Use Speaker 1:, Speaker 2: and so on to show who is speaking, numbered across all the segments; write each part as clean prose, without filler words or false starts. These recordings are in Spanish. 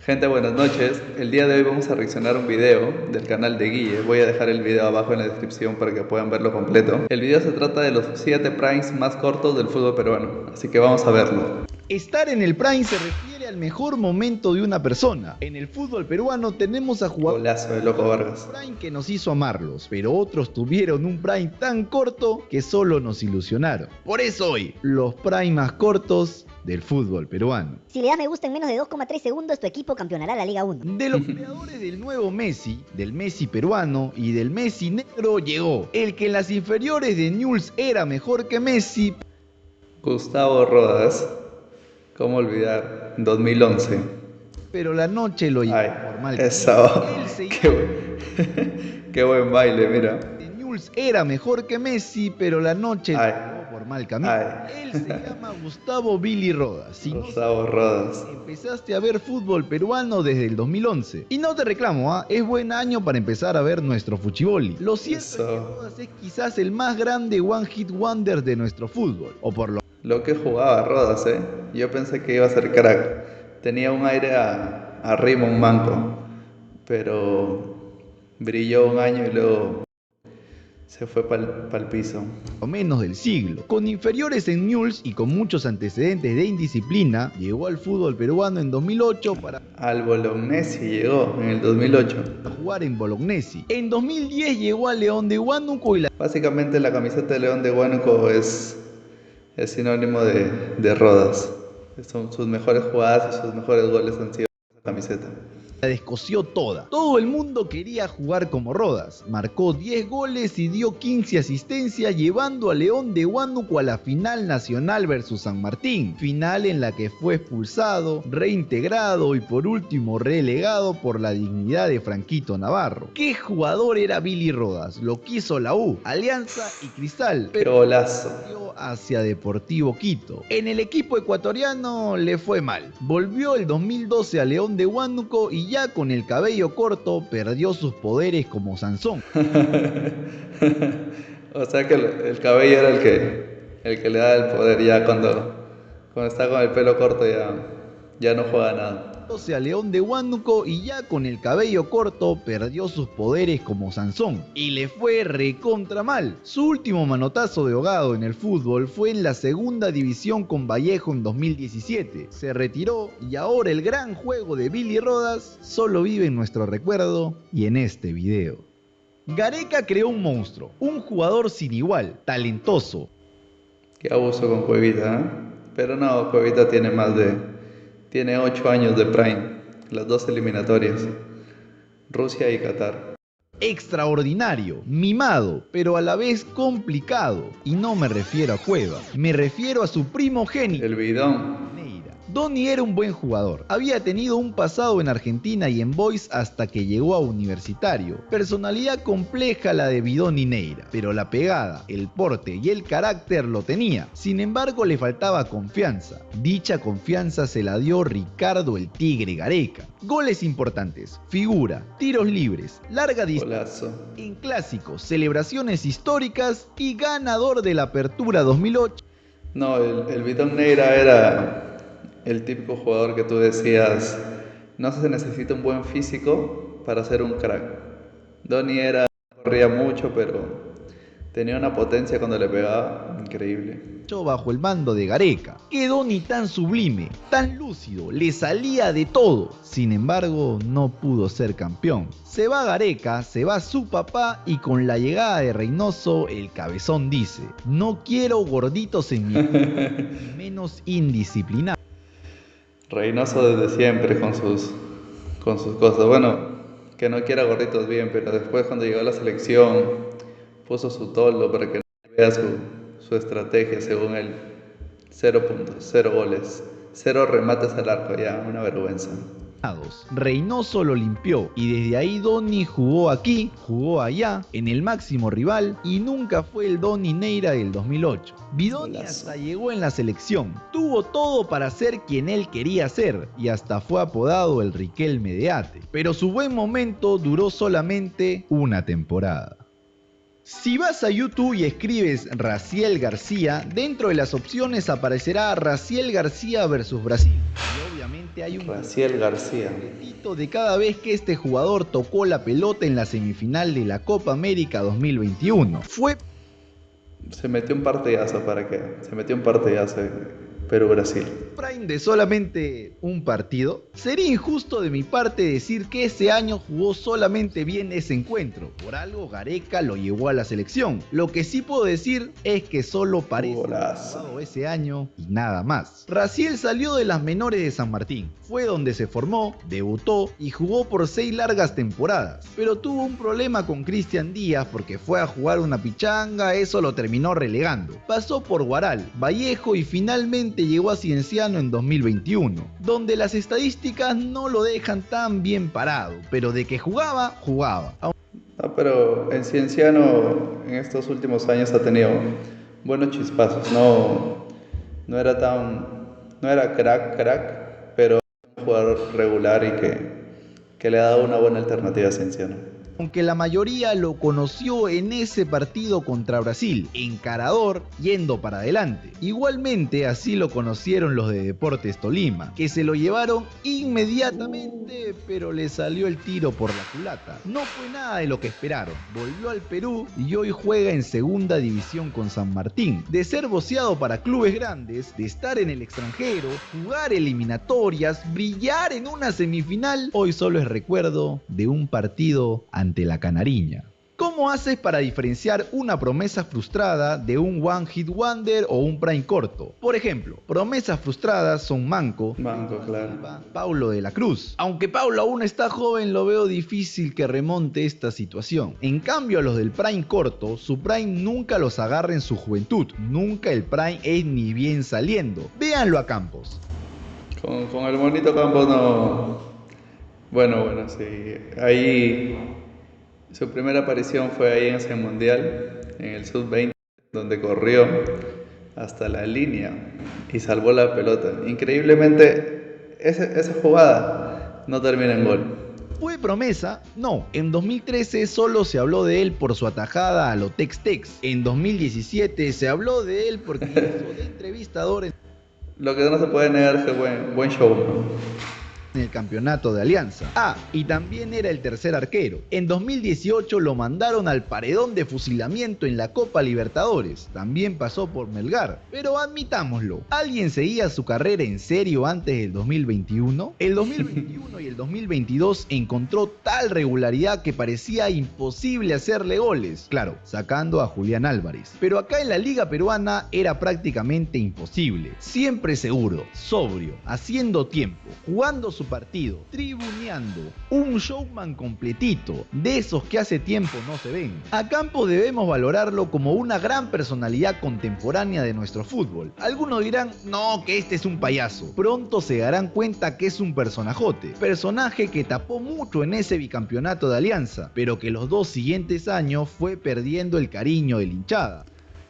Speaker 1: Gente, buenas noches. El día de hoy vamos a reaccionar a un video del canal de Guille. Voy a dejar el video abajo en la descripción para que puedan verlo completo. El video se trata de los 7 primes más cortos del fútbol peruano, así que vamos a verlo.
Speaker 2: Estar en el prime se refiere al mejor momento de una persona. En el fútbol peruano tenemos a jugadores
Speaker 1: Golazo de Loco Vargas.
Speaker 2: prime que nos hizo amarlos, pero otros tuvieron un prime tan corto que solo nos ilusionaron. Por eso hoy, los prime más cortos del fútbol peruano.
Speaker 3: Si le das me gusta en menos de 2,3 segundos, tu equipo campeonará la Liga 1.
Speaker 2: De los creadores del nuevo Messi, del Messi peruano y del Messi negro llegó el que en las inferiores de Newell's era mejor que Messi,
Speaker 1: Gustavo Rodas. ¿Cómo olvidar? 2011.
Speaker 2: pero la noche lo llevó
Speaker 1: Ay,
Speaker 2: por mal
Speaker 1: eso.
Speaker 2: camino. Él se
Speaker 1: Qué buen baile, mira.
Speaker 2: de Newell's era mejor que Messi, pero la noche lo
Speaker 1: Ay.
Speaker 2: llevó por mal camino.
Speaker 1: Ay.
Speaker 2: Él se llama Gustavo Billy Rodas. Si no
Speaker 1: Gustavo Rodas.
Speaker 2: empezaste a ver fútbol peruano desde el 2011. Y no te reclamo, es buen año para empezar a ver nuestro fuchiboli. Lo cierto es que Rodas es quizás el más grande one hit wonder de nuestro fútbol. O por
Speaker 1: Lo que jugaba Rodas, Yo pensé que iba a ser crack. Tenía un aire a Raymond Manco, pero brilló un año y luego se fue pa'l piso.
Speaker 2: lo menos del siglo. Con inferiores en Newell's y con muchos antecedentes de indisciplina, llegó al fútbol peruano en 2008 para
Speaker 1: Al Bolognesi llegó en el 2008.
Speaker 2: jugar en Bolognesi. En 2010 llegó a León de Huánuco y la
Speaker 1: Básicamente la camiseta de León de Huánuco es sinónimo de Rodas. Son sus mejores jugadas y sus mejores goles han sido esa camiseta.
Speaker 2: descosió toda. Todo el mundo quería jugar como Rodas. Marcó 10 goles y dio 15 asistencias, llevando a León de Huánuco a la final nacional versus San Martín. Final en la que fue expulsado, reintegrado y por último relegado por la dignidad de Franquito Navarro. ¿Qué jugador era Billy Rodas? Lo quiso la U, Alianza y Cristal,
Speaker 1: ¡Qué
Speaker 2: pero
Speaker 1: golazo!
Speaker 2: hacia Deportivo Quito. En el equipo ecuatoriano le fue mal. Volvió el 2012 a León de Huánuco y ya con el cabello corto perdió sus poderes como Sansón.
Speaker 1: O sea que el cabello era el que le da el poder ya cuando está con el pelo corto ya no juega nada.
Speaker 2: A León de Huánuco y ya con el cabello corto perdió sus poderes como Sansón y le fue recontra mal. Su último manotazo de ahogado en el fútbol fue en la segunda división con Vallejo en 2017. Se retiró y ahora el gran juego de Billy Rodas solo vive en nuestro recuerdo y en este video. Gareca creó un monstruo, un jugador sin igual, talentoso.
Speaker 1: Qué abuso con Cuevita, Pero no, Cuevita tiene 8 años de prime, las 2 eliminatorias, Rusia y Qatar.
Speaker 2: Extraordinario, mimado, pero a la vez complicado. Y no me refiero a Cueva, me refiero a su primogénito,
Speaker 1: El bidón.
Speaker 2: Neira. Donny era un buen jugador, había tenido un pasado en Argentina y en Boys hasta que llegó a Universitario. Personalidad compleja la de Bidón y Neira, pero la pegada, el porte y el carácter lo tenía. Sin embargo le faltaba confianza. Dicha confianza se la dio Ricardo el Tigre Gareca. Goles importantes, figura, tiros libres, larga distancia,
Speaker 1: Golazo.
Speaker 2: en clásicos, celebraciones históricas y ganador de la Apertura 2008.
Speaker 1: No, el bidón Neira era el típico jugador que tú decías, no se necesita un buen físico para ser un crack. Donny corría mucho, pero tenía una potencia cuando le pegaba increíble.
Speaker 2: Bajo el mando de Gareca. Qué Donny tan sublime, tan lúcido, le salía de todo. Sin embargo, no pudo ser campeón. Se va Gareca, se va su papá y con la llegada de Reynoso, el cabezón dice: no quiero gorditos en mi equipo, y menos indisciplinados.
Speaker 1: Reynoso desde siempre con sus cosas. Bueno, que no quiera gorditos bien, pero después cuando llegó a la selección puso su toldo para que no vea su estrategia según él. 0 puntos, 0 goles, 0 remates al arco, ya, una vergüenza.
Speaker 2: Reynoso lo limpió y desde ahí Donny jugó aquí, jugó allá, en el máximo rival y nunca fue el Donny Neira del 2008. Bidoni hasta llegó en la selección, tuvo todo para ser quien él quería ser y hasta fue apodado el Riquelme de Ate, pero su buen momento duró solamente una temporada. Si vas a YouTube y escribes Raciel García, dentro de las opciones aparecerá Raciel García versus Brasil. Y obviamente hay un
Speaker 1: Raciel García.
Speaker 2: repito de cada vez que este jugador tocó la pelota en la semifinal de la Copa América 2021. Fue
Speaker 1: Se metió un partidazo, ¿para qué? Se metió un partidazo Perú-Brasil.
Speaker 2: prime de solamente un partido. Sería injusto de mi parte decir que ese año jugó solamente bien ese encuentro. Por algo Gareca lo llevó a la selección. Lo que sí puedo decir es que solo parece
Speaker 1: Golazo.
Speaker 2: jugado ese año y nada más. Raciel salió de las menores de San Martín. Fue donde se formó, debutó y jugó por 6 largas temporadas. Pero tuvo un problema con Cristian Díaz porque fue a jugar una pichanga, eso lo terminó relegando. Pasó por Guaral, Vallejo y finalmente llegó a Cienciano en 2021, donde las estadísticas no lo dejan tan bien parado, pero de que jugaba, jugaba.
Speaker 1: No, pero en Cienciano en estos últimos años ha tenido buenos chispazos. No era crack, pero un jugador regular y que le ha dado una buena alternativa a Cienciano.
Speaker 2: Aunque la mayoría lo conoció en ese partido contra Brasil, encarador, yendo para adelante. Igualmente así lo conocieron los de Deportes Tolima, que se lo llevaron inmediatamente, pero le salió el tiro por la culata. No fue nada de lo que esperaron, volvió al Perú y hoy juega en segunda división con San Martín. De ser voceado para clubes grandes, de estar en el extranjero, jugar eliminatorias, brillar en una semifinal, hoy solo es recuerdo de un partido ante la Canariña. ¿Cómo haces para diferenciar una promesa frustrada de un One Hit Wonder o un Prime corto? Por ejemplo, promesas frustradas son Manco,
Speaker 1: Claro.
Speaker 2: Paulo de la Cruz. Aunque Paulo aún está joven, lo veo difícil que remonte esta situación. En cambio, a los del Prime corto, su Prime nunca los agarra en su juventud. Nunca el Prime es ni bien saliendo. Véanlo a Campos.
Speaker 1: Con el bonito Campos no. Bueno, sí. Ahí su primera aparición fue ahí en ese mundial, en el sub-20, donde corrió hasta la línea y salvó la pelota. Increíblemente, esa jugada no termina en gol.
Speaker 2: ¿Fue promesa? No. En 2013 solo se habló de él por su atajada a lo Tex-Tex. En 2017 se habló de él porque hizo de entrevistador en
Speaker 1: Lo que no se puede negar es que buen show, ¿no?
Speaker 2: el campeonato de Alianza. Y también era el tercer arquero. En 2018 lo mandaron al paredón de fusilamiento en la Copa Libertadores. También pasó por Melgar. Pero admitámoslo, ¿alguien seguía su carrera en serio antes del 2021? El 2021 y el 2022 encontró tal regularidad que parecía imposible hacerle goles. Claro, sacando a Julián Álvarez. Pero acá en la liga peruana era prácticamente imposible. Siempre seguro, sobrio, haciendo tiempo, jugando su partido, tribuneando, un showman completito, de esos que hace tiempo no se ven. A Campos debemos valorarlo como una gran personalidad contemporánea de nuestro fútbol. Algunos dirán, no, que este es un payaso. Pronto se darán cuenta que es un personajote, personaje que tapó mucho en ese bicampeonato de Alianza, pero que los 2 siguientes años fue perdiendo el cariño de la hinchada.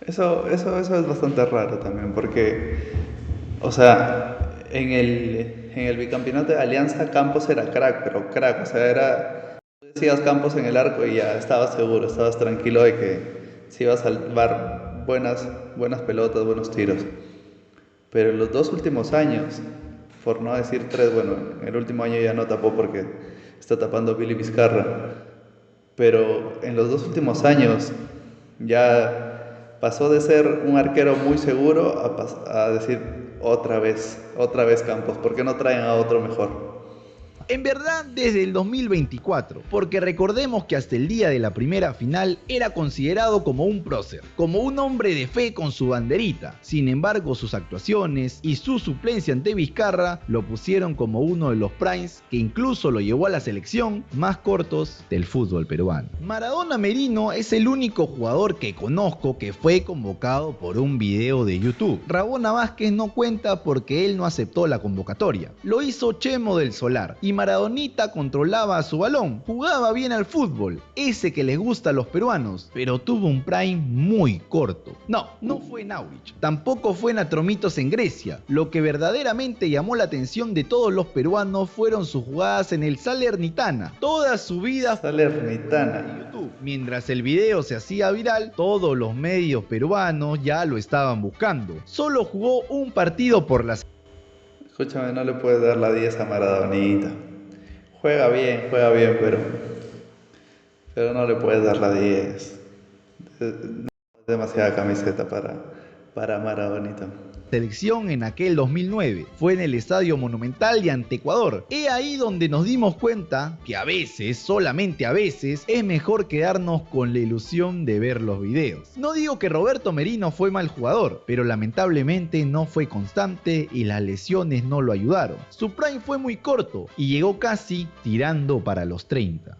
Speaker 1: Eso es bastante raro también, porque, o sea, en el bicampeonato de Alianza Campos era crack, pero crack, o sea, tú decías Campos en el arco y ya estabas seguro, estabas tranquilo de que se iba a salvar buenas pelotas, buenos tiros. Pero en los 2 últimos años, por no decir 3, bueno, el último año ya no tapó porque está tapando Billy Vizcarra, pero en los 2 últimos años ya pasó de ser un arquero muy seguro a decir otra vez Campos, ¿por qué no traen a otro mejor?
Speaker 2: En verdad, desde el 2024, porque recordemos que hasta el día de la primera final era considerado como un prócer, como un hombre de fe con su banderita. Sin embargo, sus actuaciones y su suplencia ante Vizcarra lo pusieron como uno de los primes que incluso lo llevó a la selección más cortos del fútbol peruano. Maradona Merino es el único jugador que conozco que fue convocado por un video de YouTube. Rabona Vázquez no cuenta porque él no aceptó la convocatoria. Lo hizo Chemo del Solar y Maradonita controlaba su balón, jugaba bien al fútbol, ese que les gusta a los peruanos, pero tuvo un prime muy corto. No fue en Aurich, tampoco fue en Atromitos en Grecia. Lo que verdaderamente llamó la atención de todos los peruanos fueron sus jugadas en el Salernitana. Toda su vida
Speaker 1: Salernitana.
Speaker 2: en YouTube. Mientras el video se hacía viral, todos los medios peruanos ya lo estaban buscando. Solo jugó un partido por la...
Speaker 1: Escúchame, no le puedes dar la 10 a Maradonita. Juega bien, pero no le puedes dar la 10. Es demasiada camiseta para Maradonita.
Speaker 2: Selección en aquel 2009. Fue en el Estadio Monumental y ante Ecuador. He ahí donde nos dimos cuenta que a veces, solamente a veces, es mejor quedarnos con la ilusión de ver los videos. No digo que Roberto Merino fue mal jugador, pero lamentablemente no fue constante y las lesiones no lo ayudaron. Su prime fue muy corto y llegó casi tirando para los 30.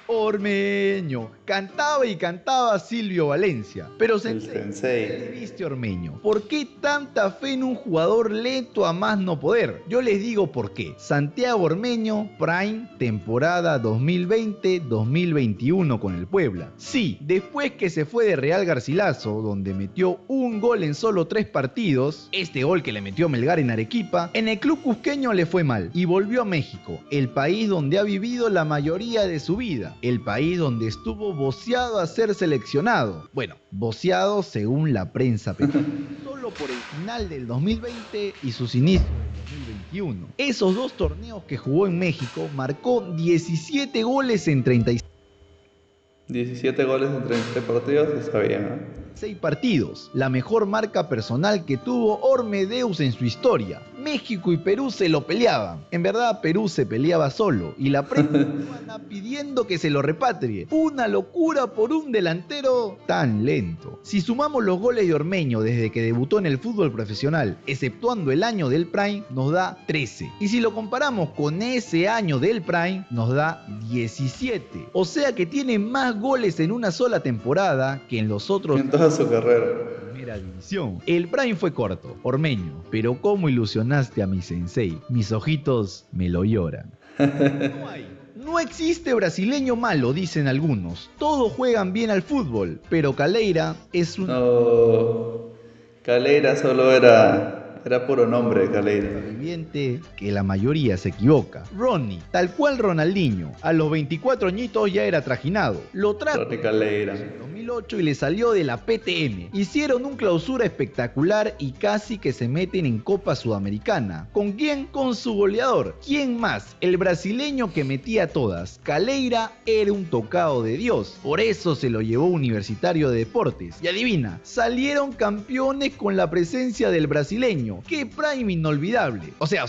Speaker 2: Ormeño, cantaba y cantaba Silvio Valencia. Pero Sensei, ¿qué le viste Ormeño? ¿Por qué tanta fe en un jugador lento a más no poder? Yo les digo por qué. Santiago Ormeño, prime, temporada 2020-2021 con el Puebla. Sí, después que se fue de Real Garcilaso, donde metió un gol en solo 3 partidos, este gol que le metió Melgar en Arequipa, en el club cusqueño le fue mal y volvió a México, el país donde ha vivido la mayoría de su vida. El país donde estuvo voceado a ser seleccionado. Bueno, voceado según la prensa peruana. Solo por el final del 2020 y sus inicios del 2021. Esos 2 torneos que jugó en México, marcó 17 goles en 36
Speaker 1: 17 goles en 37 partidos, está bien, ¿no?
Speaker 2: 6 partidos, la mejor marca personal que tuvo Ormedeus en su historia. México y Perú se lo peleaban. En verdad, Perú se peleaba solo y la prensa peruana pidiendo que se lo repatrie. Una locura por un delantero tan lento. Si sumamos los goles de Ormeño desde que debutó en el fútbol profesional, exceptuando el año del Prime, nos da 13. Y si lo comparamos con ese año del Prime, nos da 17. O sea que tiene más goles en una sola temporada que en los otros...
Speaker 1: En toda su carrera.
Speaker 2: Primera división. El Prime fue corto, Ormeño, pero cómo ilusionaste a mi sensei. Mis ojitos me lo lloran. No existe brasileño malo, dicen algunos. Todos juegan bien al fútbol, pero Caleira es un...
Speaker 1: No, Caleira solo era puro nombre, Caleira.
Speaker 2: Viviente que la mayoría se equivoca. Ronnie, tal cual Ronaldinho, a los 24 añitos ya era trajinado. Lo trajo
Speaker 1: Ronnie Caleira.
Speaker 2: en 2008 y le salió de la PTM. Hicieron un clausura espectacular y casi que se meten en Copa Sudamericana. ¿Con quién? Con su goleador. ¿Quién más? El brasileño que metía todas. Caleira era un tocado de Dios. Por eso se lo llevó Universitario de Deportes. Y adivina, salieron campeones con la presencia del brasileño. ¡Qué prime inolvidable! O sea,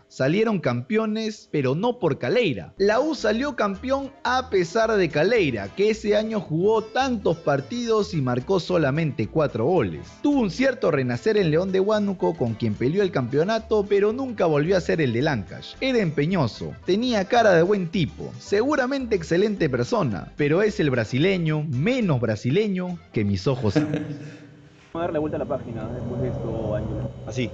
Speaker 2: salieron campeones, pero no por Caleira. La U salió campeón a pesar de Caleira, que ese año jugó tantos partidos y marcó solamente 4 goles. Tuvo un cierto renacer en León de Huánuco, con quien peleó el campeonato, pero nunca volvió a ser el de Ancash. Era empeñoso, tenía cara de buen tipo, seguramente excelente persona, pero es el brasileño menos brasileño que mis ojos.
Speaker 4: Vamos a darle vuelta a la página después de esto, Ángel.
Speaker 2: Así.